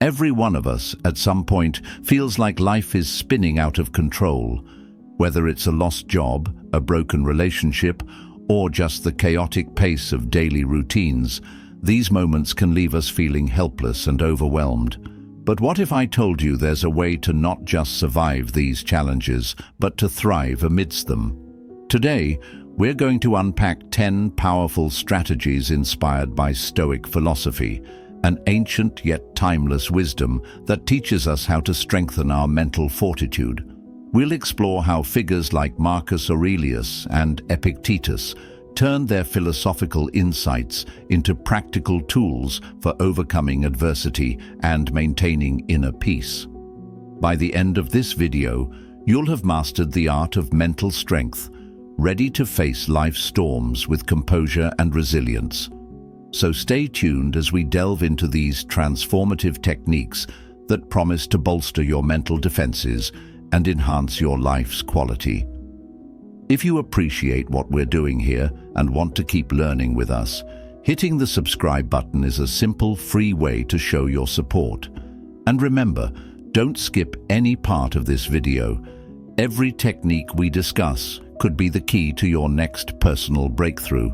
Every one of us, at some point, feels like life is spinning out of control. Whether it's a lost job, a broken relationship, or just the chaotic pace of daily routines, these moments can leave us feeling helpless and overwhelmed. But what if I told you there's a way to not just survive these challenges, but to thrive amidst them? Today, we're going to unpack 10 powerful strategies inspired by Stoic philosophy, an ancient yet timeless wisdom that teaches us how to strengthen our mental fortitude. We'll explore how figures like Marcus Aurelius and Epictetus turned their philosophical insights into practical tools for overcoming adversity and maintaining inner peace. By the end of this video, you'll have mastered the art of mental strength, ready to face life's storms with composure and resilience. So stay tuned as we delve into these transformative techniques that promise to bolster your mental defenses and enhance your life's quality. If you appreciate what we're doing here and want to keep learning with us, hitting the subscribe button is a simple, free way to show your support. And remember, don't skip any part of this video. Every technique we discuss could be the key to your next personal breakthrough.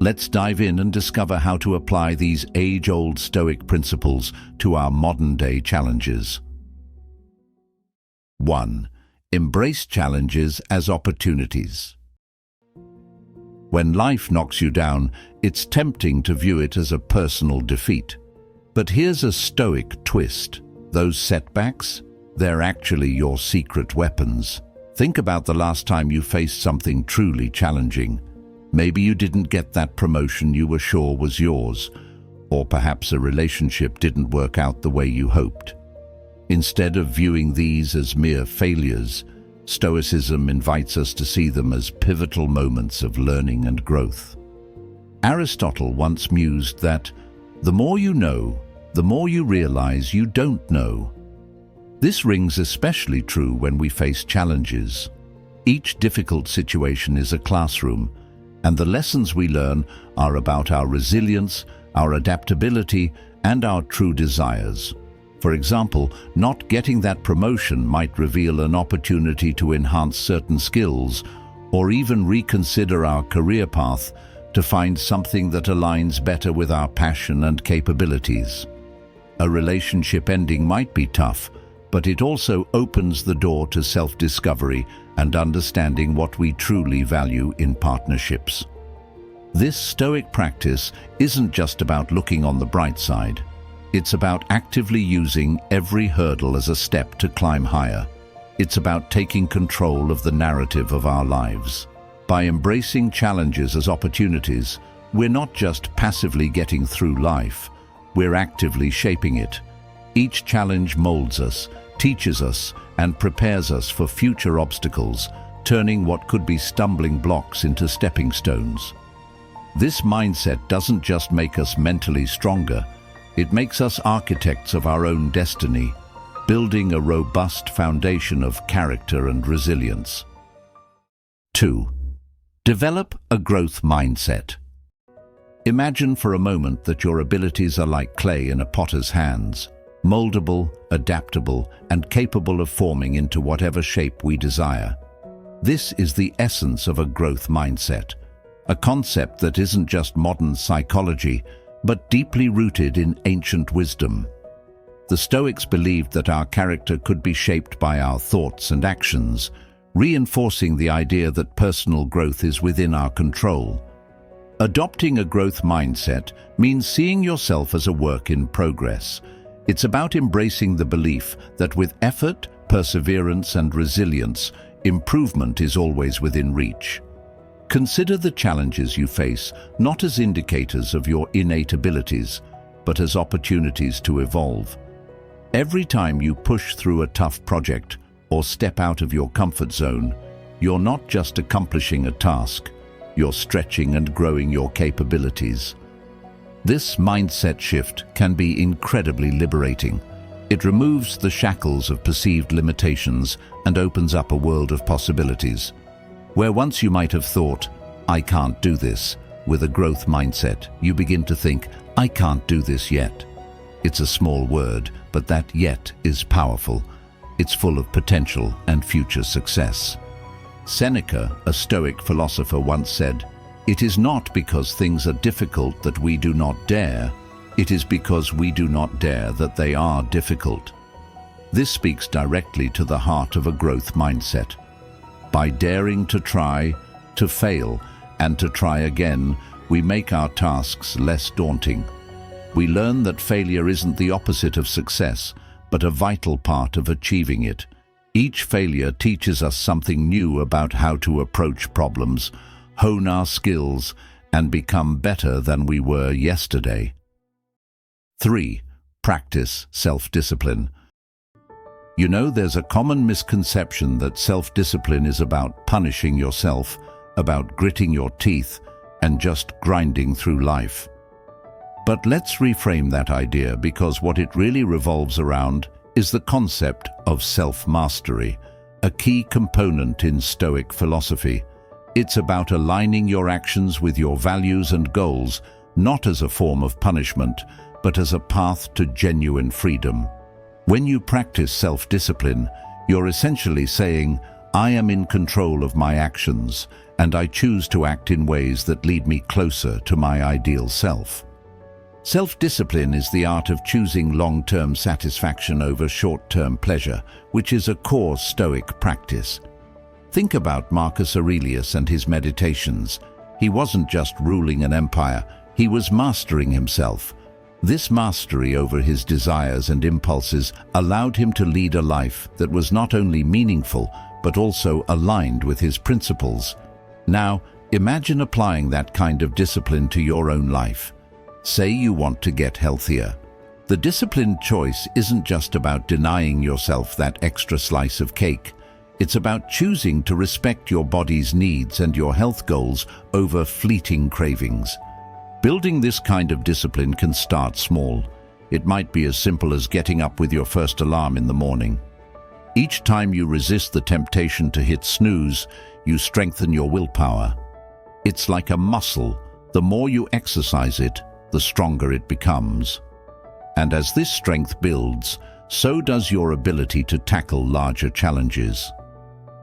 Let's dive in and discover how to apply these age-old Stoic principles to our modern-day challenges. 1. Embrace challenges as opportunities. When life knocks you down, it's tempting to view it as a personal defeat. But here's a Stoic twist. Those setbacks, they're actually your secret weapons. Think about the last time you faced something truly challenging. Maybe you didn't get that promotion you were sure was yours, or perhaps a relationship didn't work out the way you hoped. Instead of viewing these as mere failures, Stoicism invites us to see them as pivotal moments of learning and growth. Aristotle once mused that, "The more you know, the more you realize you don't know." This rings especially true when we face challenges. Each difficult situation is a classroom, and the lessons we learn are about our resilience, our adaptability, and our true desires. For example, not getting that promotion might reveal an opportunity to enhance certain skills, or even reconsider our career path to find something that aligns better with our passion and capabilities. A relationship ending might be tough, but it also opens the door to self-discovery and understanding what we truly value in partnerships. This Stoic practice isn't just about looking on the bright side. It's about actively using every hurdle as a step to climb higher. It's about taking control of the narrative of our lives. By embracing challenges as opportunities, we're not just passively getting through life, we're actively shaping it. Each challenge molds us, teaches us, and prepares us for future obstacles, turning what could be stumbling blocks into stepping stones. This mindset doesn't just make us mentally stronger, it makes us architects of our own destiny, building a robust foundation of character and resilience. 2. Develop a growth mindset. Imagine for a moment that your abilities are like clay in a potter's hands, moldable, adaptable, and capable of forming into whatever shape we desire. This is the essence of a growth mindset, a concept that isn't just modern psychology, but deeply rooted in ancient wisdom. The Stoics believed that our character could be shaped by our thoughts and actions, reinforcing the idea that personal growth is within our control. Adopting a growth mindset means seeing yourself as a work in progress. It's about embracing the belief that with effort, perseverance, and resilience, improvement is always within reach. Consider the challenges you face not as indicators of your innate abilities, but as opportunities to evolve. Every time you push through a tough project or step out of your comfort zone, you're not just accomplishing a task, you're stretching and growing your capabilities. This mindset shift can be incredibly liberating. It removes the shackles of perceived limitations and opens up a world of possibilities. Where once you might have thought, "I can't do this," with a growth mindset, you begin to think, "I can't do this yet." It's a small word, but that yet is powerful. It's full of potential and future success. Seneca, a Stoic philosopher, once said, "It is not because things are difficult that we do not dare. It is because we do not dare that they are difficult." This speaks directly to the heart of a growth mindset. By daring to try, to fail, and to try again, we make our tasks less daunting. We learn that failure isn't the opposite of success, but a vital part of achieving it. Each failure teaches us something new about how to approach problems, hone our skills, and become better than we were yesterday. 3. Practice self-discipline. You know, there's a common misconception that self-discipline is about punishing yourself, about gritting your teeth, and just grinding through life. But let's reframe that idea, because what it really revolves around is the concept of self-mastery, a key component in Stoic philosophy. It's about aligning your actions with your values and goals, not as a form of punishment, but as a path to genuine freedom. When you practice self-discipline, you're essentially saying, "I am in control of my actions, and I choose to act in ways that lead me closer to my ideal self." Self-discipline is the art of choosing long-term satisfaction over short-term pleasure, which is a core Stoic practice. Think about Marcus Aurelius and his meditations. He wasn't just ruling an empire, he was mastering himself. This mastery over his desires and impulses allowed him to lead a life that was not only meaningful, but also aligned with his principles. Now, imagine applying that kind of discipline to your own life. Say you want to get healthier. The disciplined choice isn't just about denying yourself that extra slice of cake. It's about choosing to respect your body's needs and your health goals over fleeting cravings. Building this kind of discipline can start small. It might be as simple as getting up with your first alarm in the morning. Each time you resist the temptation to hit snooze, you strengthen your willpower. It's like a muscle. The more you exercise it, the stronger it becomes. And as this strength builds, so does your ability to tackle larger challenges.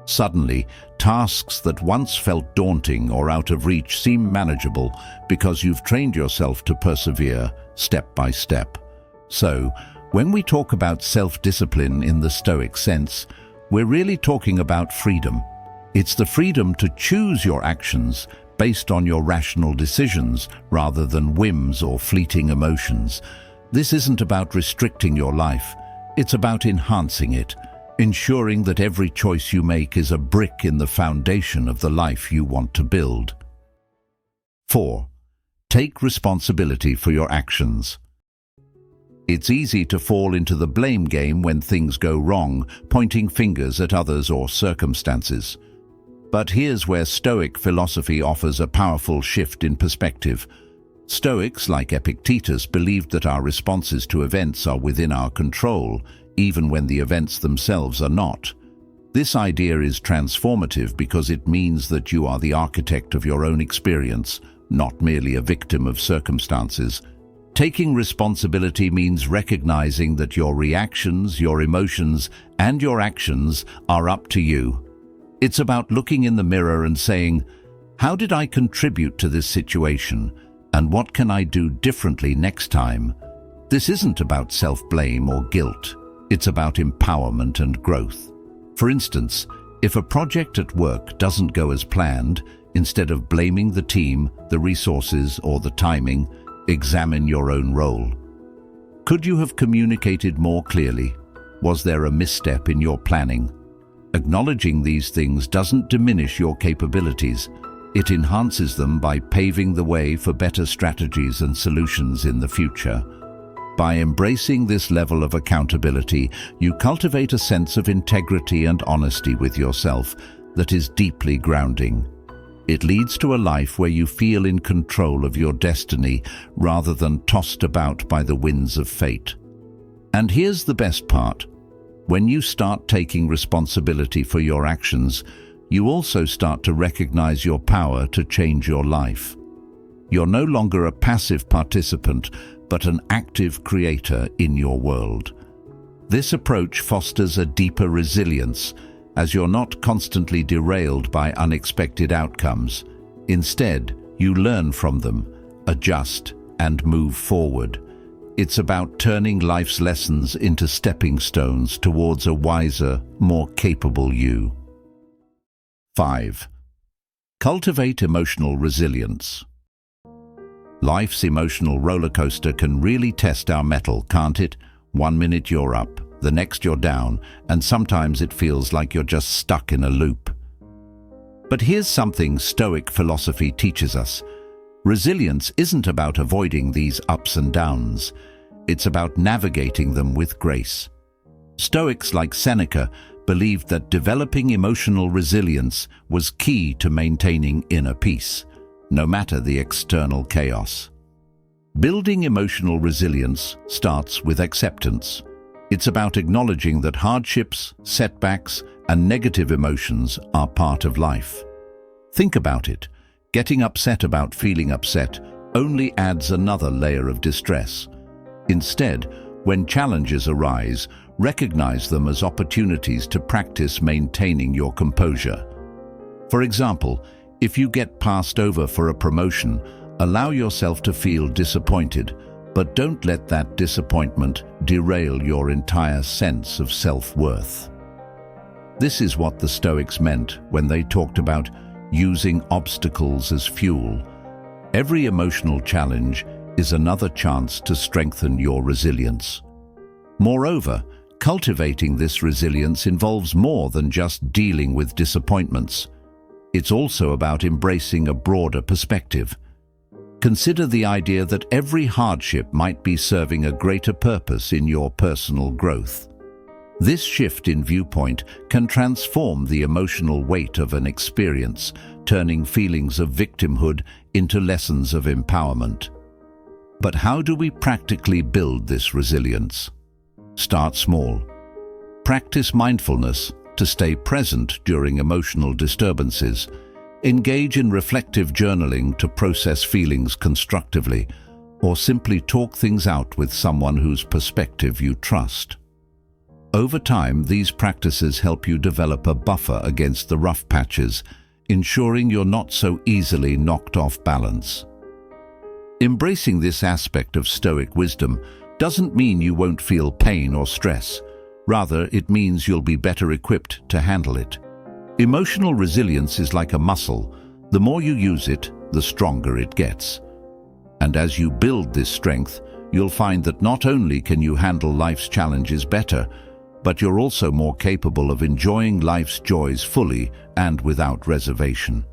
Suddenly, tasks that once felt daunting or out of reach seem manageable because you've trained yourself to persevere step by step. So, when we talk about self-discipline in the Stoic sense, we're really talking about freedom. It's the freedom to choose your actions based on your rational decisions rather than whims or fleeting emotions. This isn't about restricting your life, it's about enhancing it, ensuring that every choice you make is a brick in the foundation of the life you want to build. 4. Take responsibility for your actions. It's easy to fall into the blame game when things go wrong, pointing fingers at others or circumstances. But here's where Stoic philosophy offers a powerful shift in perspective. Stoics, like Epictetus, believed that our responses to events are within our control, even when the events themselves are not. This idea is transformative because it means that you are the architect of your own experience, not merely a victim of circumstances. Taking responsibility means recognizing that your reactions, your emotions, and your actions are up to you. It's about looking in the mirror and saying, "How did I contribute to this situation? And what can I do differently next time?" This isn't about self-blame or guilt. It's about empowerment and growth. For instance, if a project at work doesn't go as planned, instead of blaming the team, the resources, or the timing, examine your own role. Could you have communicated more clearly? Was there a misstep in your planning? Acknowledging these things doesn't diminish your capabilities. It enhances them by paving the way for better strategies and solutions in the future. By embracing this level of accountability, you cultivate a sense of integrity and honesty with yourself that is deeply grounding. It leads to a life where you feel in control of your destiny rather than tossed about by the winds of fate. And here's the best part. When you start taking responsibility for your actions, you also start to recognize your power to change your life. You're no longer a passive participant, but an active creator in your world. This approach fosters a deeper resilience, as you're not constantly derailed by unexpected outcomes. Instead, you learn from them, adjust, and move forward. It's about turning life's lessons into stepping stones towards a wiser, more capable you. 5. Cultivate emotional resilience. Life's emotional roller coaster can really test our mettle, can't it? One minute you're up, the next you're down, and sometimes it feels like you're just stuck in a loop. But here's something Stoic philosophy teaches us. Resilience isn't about avoiding these ups and downs. It's about navigating them with grace. Stoics like Seneca believed that developing emotional resilience was key to maintaining inner peace, no matter the external chaos. Building emotional resilience starts with acceptance. It's about acknowledging that hardships, setbacks, and negative emotions are part of life. Think about it. Getting upset about feeling upset only adds another layer of distress. Instead, when challenges arise, recognize them as opportunities to practice maintaining your composure. For example, if you get passed over for a promotion, allow yourself to feel disappointed, but don't let that disappointment derail your entire sense of self-worth. This is what the Stoics meant when they talked about using obstacles as fuel. Every emotional challenge is another chance to strengthen your resilience. Moreover, cultivating this resilience involves more than just dealing with disappointments. It's also about embracing a broader perspective. Consider the idea that every hardship might be serving a greater purpose in your personal growth. This shift in viewpoint can transform the emotional weight of an experience, turning feelings of victimhood into lessons of empowerment. But how do we practically build this resilience? Start small. Practice mindfulness to stay present during emotional disturbances. Engage in reflective journaling to process feelings constructively, or simply talk things out with someone whose perspective you trust. Over time, these practices help you develop a buffer against the rough patches, ensuring you're not so easily knocked off balance. Embracing this aspect of Stoic wisdom doesn't mean you won't feel pain or stress. Rather, it means you'll be better equipped to handle it. Emotional resilience is like a muscle. The more you use it, the stronger it gets. And as you build this strength, you'll find that not only can you handle life's challenges better, but you're also more capable of enjoying life's joys fully and without reservation.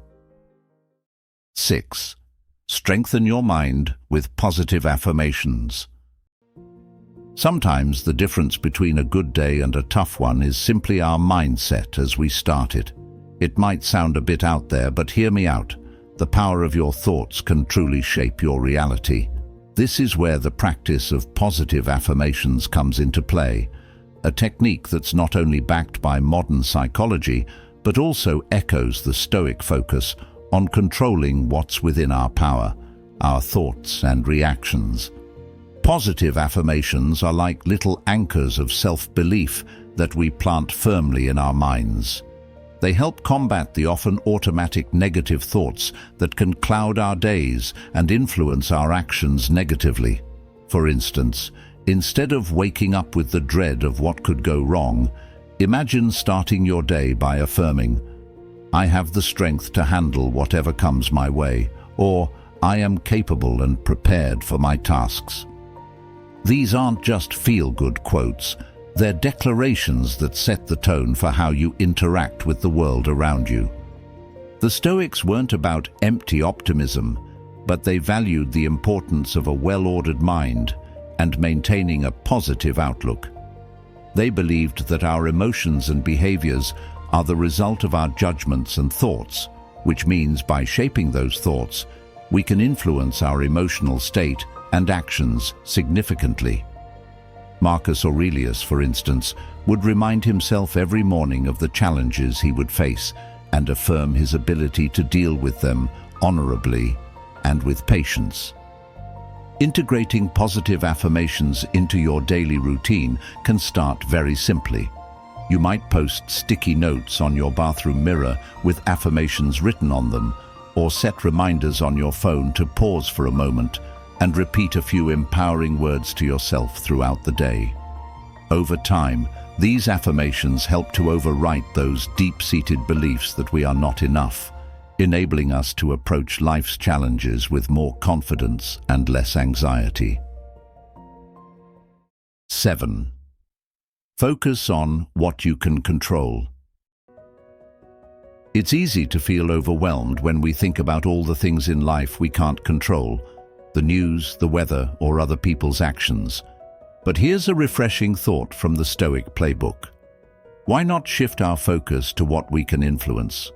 6. Strengthen your mind with positive affirmations. Sometimes the difference between a good day and a tough one is simply our mindset as we start it. It might sound a bit out there, but hear me out. The power of your thoughts can truly shape your reality. This is where the practice of positive affirmations comes into play, a technique that's not only backed by modern psychology, but also echoes the Stoic focus on controlling what's within our power, our thoughts and reactions. Positive affirmations are like little anchors of self-belief that we plant firmly in our minds. They help combat the often automatic negative thoughts that can cloud our days and influence our actions negatively. For instance, instead of waking up with the dread of what could go wrong, imagine starting your day by affirming, "I have the strength to handle whatever comes my way," or "I am capable and prepared for my tasks." These aren't just feel-good quotes, they're declarations that set the tone for how you interact with the world around you. The Stoics weren't about empty optimism, but they valued the importance of a well-ordered mind and maintaining a positive outlook. They believed that our emotions and behaviors are the result of our judgments and thoughts, which means by shaping those thoughts, we can influence our emotional state and actions significantly. Marcus Aurelius, for instance, would remind himself every morning of the challenges he would face and affirm his ability to deal with them honorably and with patience. Integrating positive affirmations into your daily routine can start very simply. You might post sticky notes on your bathroom mirror with affirmations written on them, or set reminders on your phone to pause for a moment and repeat a few empowering words to yourself throughout the day. Over time, these affirmations help to overwrite those deep-seated beliefs that we are not enough, enabling us to approach life's challenges with more confidence and less anxiety. 7. Focus on what you can control. It's easy to feel overwhelmed when we think about all the things in life we can't control, the news, the weather, or other people's actions. But here's a refreshing thought from the Stoic playbook. Why not shift our focus to what we can influence?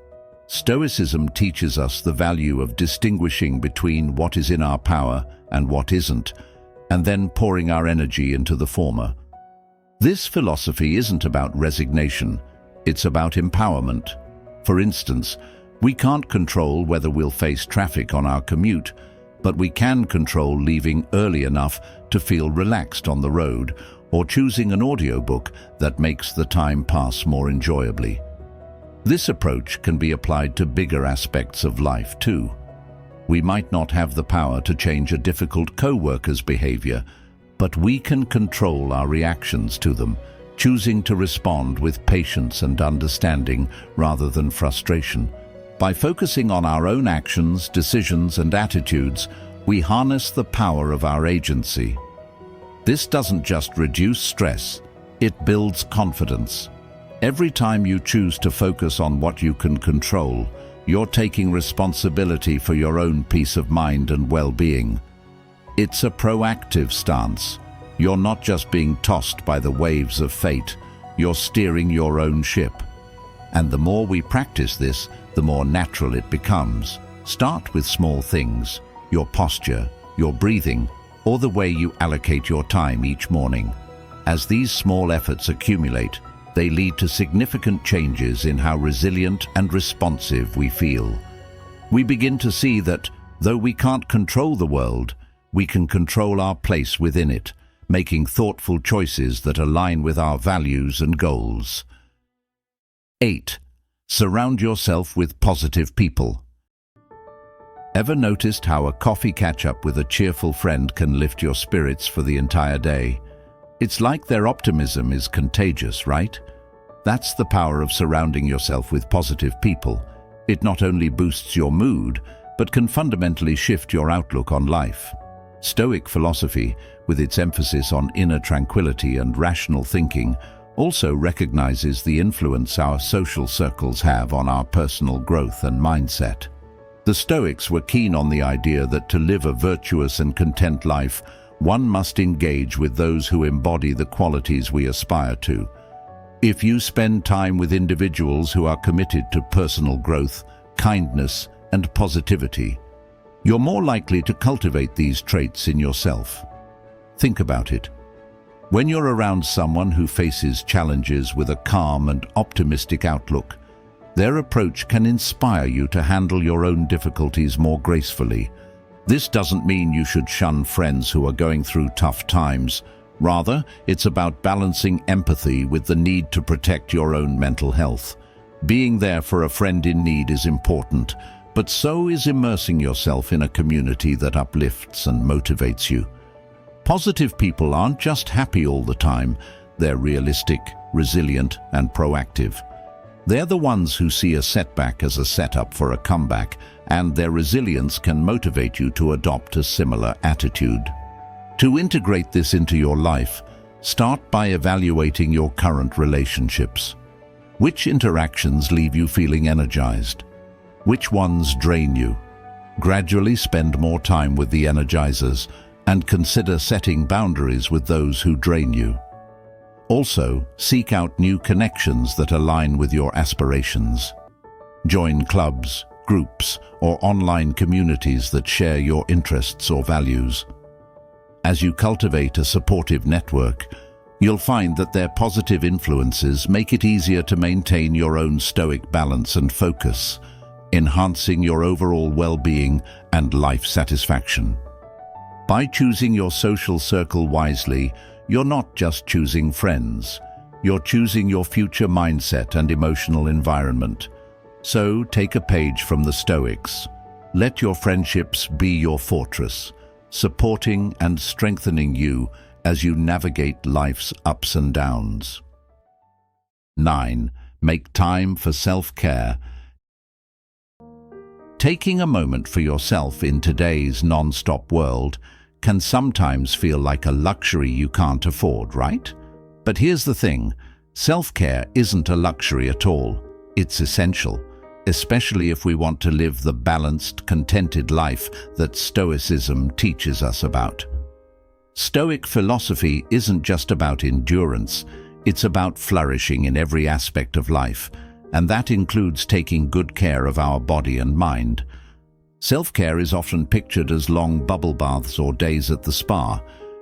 Stoicism teaches us the value of distinguishing between what is in our power and what isn't, and then pouring our energy into the former. This philosophy isn't about resignation, it's about empowerment. For instance, we can't control whether we'll face traffic on our commute, but we can control leaving early enough to feel relaxed on the road, or choosing an audiobook that makes the time pass more enjoyably. This approach can be applied to bigger aspects of life too. We might not have the power to change a difficult co-worker's behavior, but we can control our reactions to them, choosing to respond with patience and understanding rather than frustration. By focusing on our own actions, decisions, and attitudes, we harness the power of our agency. This doesn't just reduce stress, it builds confidence. Every time you choose to focus on what you can control, you're taking responsibility for your own peace of mind and well-being. It's a proactive stance. You're not just being tossed by the waves of fate, you're steering your own ship. And the more we practice this, the more natural it becomes. Start with small things, your posture, your breathing, or the way you allocate your time each morning. As these small efforts accumulate, they lead to significant changes in how resilient and responsive we feel. We begin to see that, though we can't control the world, we can control our place within it, making thoughtful choices that align with our values and goals. 8. Surround yourself with positive people. Ever noticed how a coffee catch-up with a cheerful friend can lift your spirits for the entire day? It's like their optimism is contagious, right? That's the power of surrounding yourself with positive people. It not only boosts your mood, but can fundamentally shift your outlook on life. Stoic philosophy, with its emphasis on inner tranquility and rational thinking, also recognizes the influence our social circles have on our personal growth and mindset. The Stoics were keen on the idea that to live a virtuous and content life, one must engage with those who embody the qualities we aspire to. If you spend time with individuals who are committed to personal growth, kindness, and positivity, you're more likely to cultivate these traits in yourself. Think about it. When you're around someone who faces challenges with a calm and optimistic outlook, their approach can inspire you to handle your own difficulties more gracefully. This doesn't mean you should shun friends who are going through tough times. Rather, it's about balancing empathy with the need to protect your own mental health. Being there for a friend in need is important, but so is immersing yourself in a community that uplifts and motivates you. Positive people aren't just happy all the time, they're realistic, resilient, and proactive. They're the ones who see a setback as a setup for a comeback, and their resilience can motivate you to adopt a similar attitude. To integrate this into your life, start by evaluating your current relationships. Which interactions leave you feeling energized? Which ones drain you? Gradually spend more time with the energizers and consider setting boundaries with those who drain you. Also, seek out new connections that align with your aspirations. Join clubs, groups, or online communities that share your interests or values. As you cultivate a supportive network, you'll find that their positive influences make it easier to maintain your own stoic balance and focus. enhancing your overall well-being and life satisfaction. By choosing your social circle wisely, you're not just choosing friends. You're choosing your future mindset and emotional environment. So take a page from the Stoics. Let your friendships be your fortress, supporting and strengthening you as you navigate life's ups and downs. 9. Make time for self-care. Taking a moment for yourself in today's non-stop world can sometimes feel like a luxury you can't afford, right? But here's the thing, self-care isn't a luxury at all. It's essential, especially if we want to live the balanced, contented life that Stoicism teaches us about. Stoic philosophy isn't just about endurance, it's about flourishing in every aspect of life, and that includes taking good care of our body and mind. Self-care is often pictured as long bubble baths or days at the spa,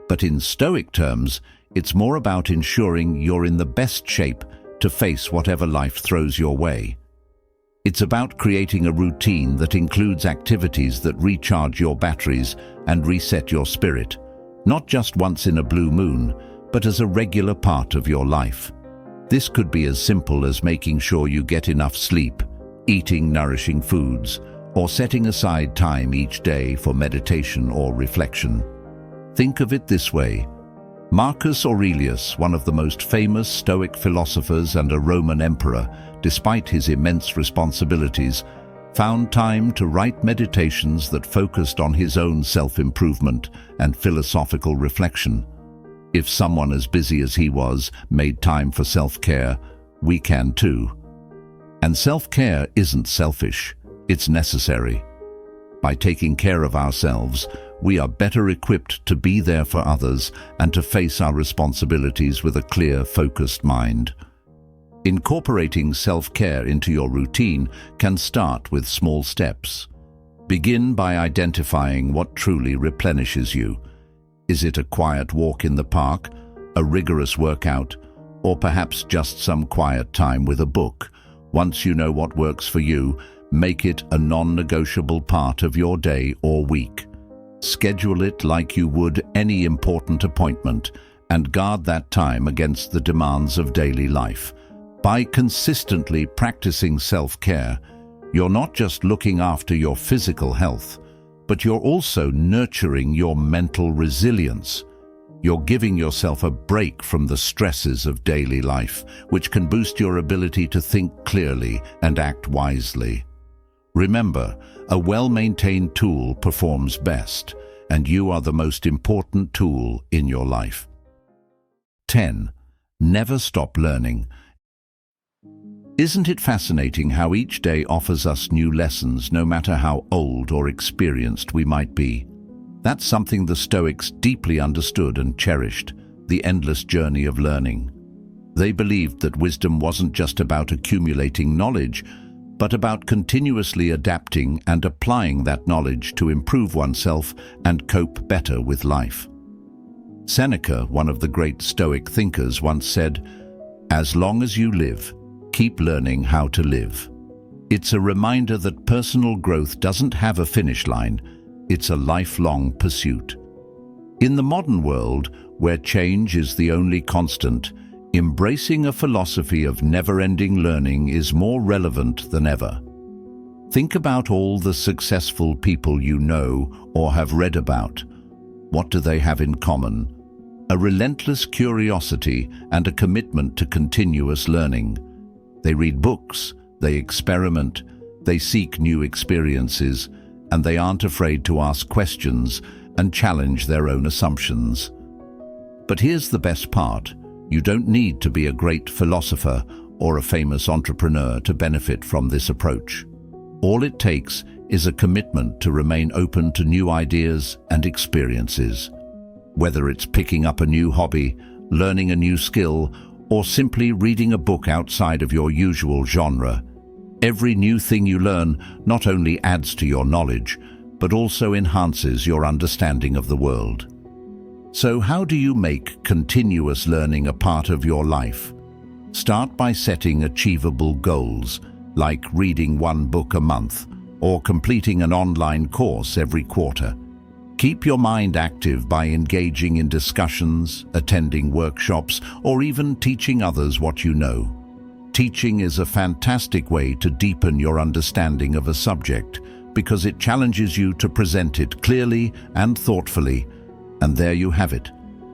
but in Stoic terms, it's more about ensuring you're in the best shape to face whatever life throws your way. It's about creating a routine that includes activities that recharge your batteries and reset your spirit, not just once in a blue moon, but as a regular part of your life. This could be as simple as making sure you get enough sleep, eating nourishing foods, or setting aside time each day for meditation or reflection. Think of it this way. Marcus Aurelius, one of the most famous Stoic philosophers and a Roman emperor, despite his immense responsibilities, found time to write meditations that focused on his own self-improvement and philosophical reflection. If someone as busy as he was made time for self-care, we can too. And self-care isn't selfish, it's necessary. By taking care of ourselves, we are better equipped to be there for others and to face our responsibilities with a clear, focused mind. Incorporating self-care into your routine can start with small steps. Begin by identifying what truly replenishes you. Is it a quiet walk in the park, a rigorous workout, or perhaps just some quiet time with a book? Once you know what works for you, make it a non-negotiable part of your day or week. Schedule it like you would any important appointment and guard that time against the demands of daily life. By consistently practicing self-care, you're not just looking after your physical health, but you're also nurturing your mental resilience. You're giving yourself a break from the stresses of daily life, which can boost your ability to think clearly and act wisely. Remember, a well-maintained tool performs best, and you are the most important tool in your life. 10. Never stop learning. Isn't it fascinating how each day offers us new lessons, no matter how old or experienced we might be? That's something the Stoics deeply understood and cherished, the endless journey of learning. They believed that wisdom wasn't just about accumulating knowledge, but about continuously adapting and applying that knowledge to improve oneself and cope better with life. Seneca, one of the great Stoic thinkers, once said, "As long as you live, keep learning how to live." It's a reminder that personal growth doesn't have a finish line, it's a lifelong pursuit. In the modern world, where change is the only constant, embracing a philosophy of never-ending learning is more relevant than ever. Think about all the successful people you know or have read about. What do they have in common? A relentless curiosity and a commitment to continuous learning. They read books, they experiment, they seek new experiences, and they aren't afraid to ask questions and challenge their own assumptions. But here's the best part. You don't need to be a great philosopher or a famous entrepreneur to benefit from this approach. All it takes is a commitment to remain open to new ideas and experiences. Whether it's picking up a new hobby, learning a new skill, or simply reading a book outside of your usual genre, every new thing you learn not only adds to your knowledge, but also enhances your understanding of the world. So how do you make continuous learning a part of your life? Start by setting achievable goals, like reading one book a month or completing an online course every quarter. Keep your mind active by engaging in discussions, attending workshops, or even teaching others what you know. Teaching is a fantastic way to deepen your understanding of a subject because it challenges you to present it clearly and thoughtfully. And there you have it,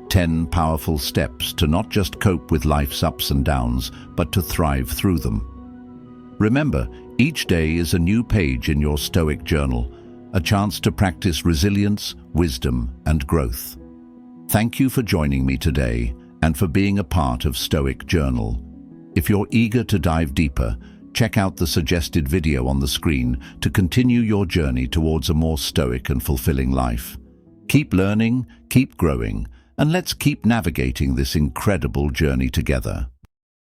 10 powerful steps to not just cope with life's ups and downs, but to thrive through them. Remember, each day is a new page in your Stoic journal, a chance to practice resilience, wisdom, and growth. Thank you for joining me today and for being a part of Stoic Journal. If you're eager to dive deeper, check out the suggested video on the screen to continue your journey towards a more stoic and fulfilling life. Keep learning, keep growing, and let's keep navigating this incredible journey together.